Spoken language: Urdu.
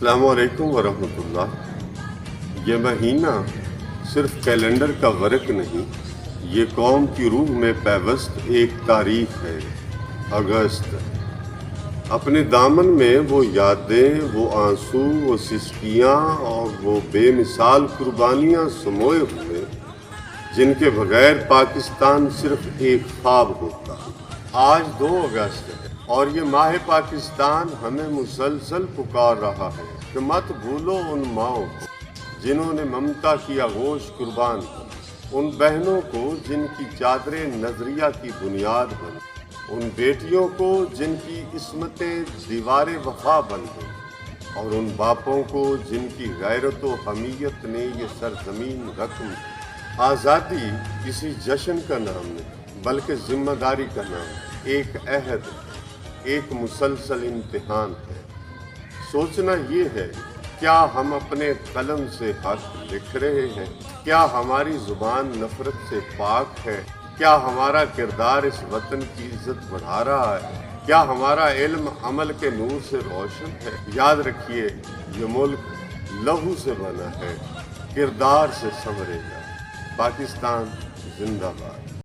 السلام علیکم ورحمۃ اللہ۔ یہ مہینہ صرف کیلنڈر کا ورق نہیں، یہ قوم کی روح میں پیوست ایک تاریخ ہے۔ اگست اپنے دامن میں وہ یادیں، وہ آنسو، وہ سسکیاں اور وہ بے مثال قربانیاں سموئے ہوئے جن کے بغیر پاکستان صرف ایک خواب ہوتا۔ آج 2 اگست ہے اور یہ ماہ پاکستان ہمیں مسلسل پکار رہا ہے کہ مت بھولو ان ماؤں کو جنہوں نے ممتا کی آغوش قربان کی، ان بہنوں کو جن کی چادریں نظریہ کی بنیاد بنی، ان بیٹیوں کو جن کی عصمتیں دیوار وفا بن گئی، اور ان باپوں کو جن کی غیرت و حمیت نے یہ سرزمین رقم دی۔ آزادی کسی جشن کا نام نہیں بلکہ ذمہ داری کا نام، ایک عہد، ایک مسلسل امتحان ہے۔ سوچنا یہ ہے، کیا ہم اپنے قلم سے حق لکھ رہے ہیں؟ کیا ہماری زبان نفرت سے پاک ہے؟ کیا ہمارا کردار اس وطن کی عزت بڑھا رہا ہے؟ کیا ہمارا علم عمل کے نور سے روشن ہے؟ یاد رکھیے، یہ ملک لہو سے بنا ہے، کردار سے سنورے گا۔ پاکستان زندہ باد۔